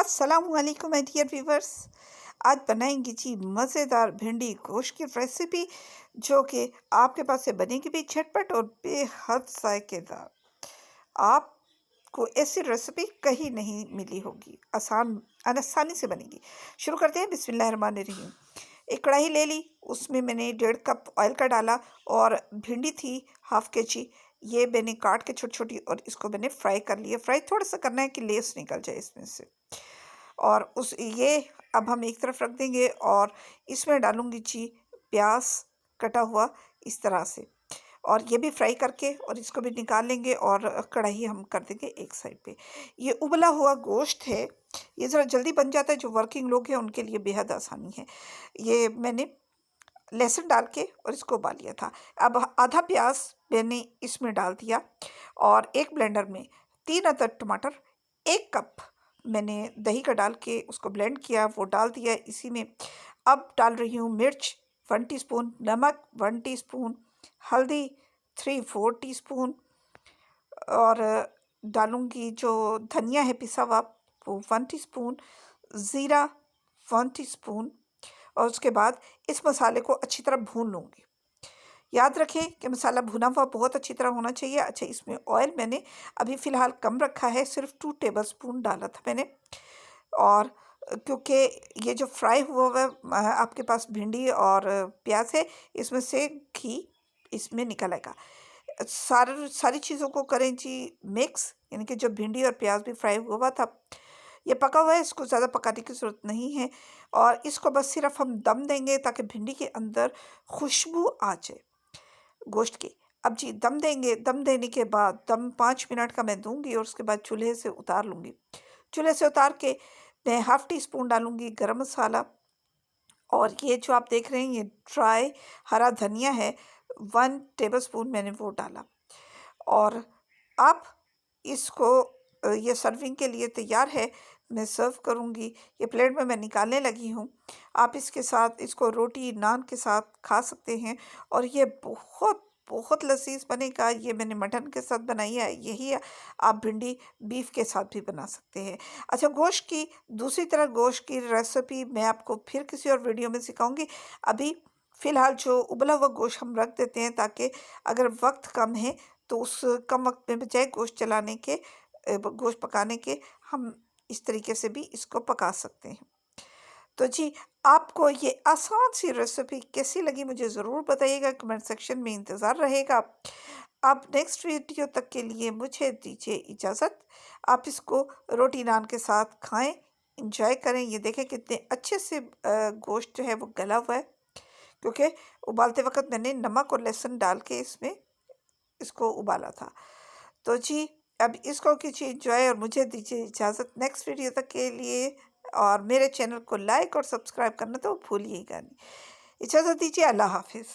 अस्सलामुअलैकुम my dear viewers. आज बनाएंगे जी मज़ेदार भिंडी गोश्त की रेसिपी, जो कि आपके पास से बनेगी भी झटपट और बेहद जायकेदार। आपको ऐसी रेसिपी कहीं नहीं मिली होगी, आसानी से बनेगी। शुरू करते हैं। बिस्मिल्लाहिर्रहमानिर्रहीम। एक कढ़ाई ले ली, उसमें मैंने 1.5 कप ऑयल का डाला और भिंडी थी हाफ केजी, ये मैंने काट के छोटी छोटी और इसको मैंने फ्राई कर लिया। फ्राई थोड़ा सा करना है कि लेस निकल जाए इसमें से। और उस ये अब हम एक तरफ रख देंगे और इसमें डालूंगी जी प्याज कटा हुआ इस तरह से, और ये भी फ्राई करके और इसको भी निकाल लेंगे और कढ़ाई हम कर देंगे एक साइड पे। ये उबला हुआ गोश्त है, ये ज़रा जल्दी बन जाता है। जो वर्किंग लोग हैं उनके लिए बेहद आसानी है। ये मैंने लहसुन डाल के और इसको उबाल लिया था। अब आधा प्याज मैंने इसमें डाल दिया और एक ब्लेंडर में 3 अदद टमाटर, 1 कप मैंने दही का डाल के उसको ब्लेंड किया, वो डाल दिया इसी में। अब डाल रही हूँ मिर्च 1 टीस्पून, नमक 1 टीस्पून, हल्दी 3-4 टीस्पून, और डालूँगी जो धनिया है पिसा हुआ वो 1 टीस्पून, ज़ीरा 1 टीस्पून, और उसके बाद इस मसाले को अच्छी तरह भून लूँगी। याद रखें कि मसाला भुना हुआ बहुत अच्छी तरह होना चाहिए। अच्छा, इसमें ऑयल मैंने अभी फ़िलहाल कम रखा है, सिर्फ 2 टेबलस्पून डाला था मैंने। और क्योंकि ये जो फ्राई हुआ हुआ आपके पास भिंडी और प्याज है, इसमें से घी इसमें निकल आएगा। सारी चीज़ों को करें जी मिक्स, यानी कि जो भिंडी और प्याज भी फ्राई हुआ हुआ था ये पका हुआ है, इसको ज़्यादा पकाने की ज़रूरत नहीं है। और इसको बस सिर्फ हम दम देंगे ताकि भिंडी के अंदर खुशबू आ जाए गोश्त की। अब जी दम देंगे, दम देने के बाद दम 5 मिनट का मैं दूंगी और उसके बाद चूल्हे से उतार लूँगी। चूल्हे से उतार के मैं हाफ़ टी स्पून डालूँगी गरम मसाला, और ये जो आप देख रहे हैं ये ड्राई हरा धनिया है, 1 टेबलस्पून मैंने वो डाला। और अब इसको ये सर्विंग के लिए तैयार है, मैं सर्व करूँगी। ये प्लेट में मैं निकालने लगी हूँ। आप इसके साथ इसको रोटी नान के साथ खा सकते हैं और ये बहुत बहुत लजीज बनेगा। ये मैंने मटन के साथ बनाई है, यही आप भिंडी बीफ के साथ भी बना सकते हैं। अच्छा, गोश्त की दूसरी तरह गोश्त की रेसिपी मैं आपको फिर किसी और वीडियो में सिखाऊंगी। अभी फ़िलहाल जो उबला हुआ गोश्त हम रख देते हैं, ताकि अगर वक्त कम है तो उस कम वक्त में बजाय गोश्त चलाने के गोश्त पकाने के हम इस तरीके से भी इसको पका सकते हैं। तो जी, आपको ये आसान सी रेसिपी कैसी लगी मुझे ज़रूर बताइएगा, कमेंट सेक्शन में इंतज़ार रहेगा। आप नेक्स्ट वीडियो तक के लिए मुझे दीजिए इजाज़त। आप इसको रोटी नान के साथ खाएं, इंजॉय करें। ये देखें कितने अच्छे से गोश्त जो है वो गला हुआ है, क्योंकि उबालते वक्त मैंने नमक और लहसुन डाल के इसमें इसको उबाला था। तो जी, अब इसको कीजिए एंजॉय और मुझे दीजिए इजाज़त नेक्स्ट वीडियो तक के लिए। और मेरे चैनल को लाइक और सब्सक्राइब करना तो भूलिएगा नहीं। इजाज़त दीजिए, अल्लाह हाफ़िज़।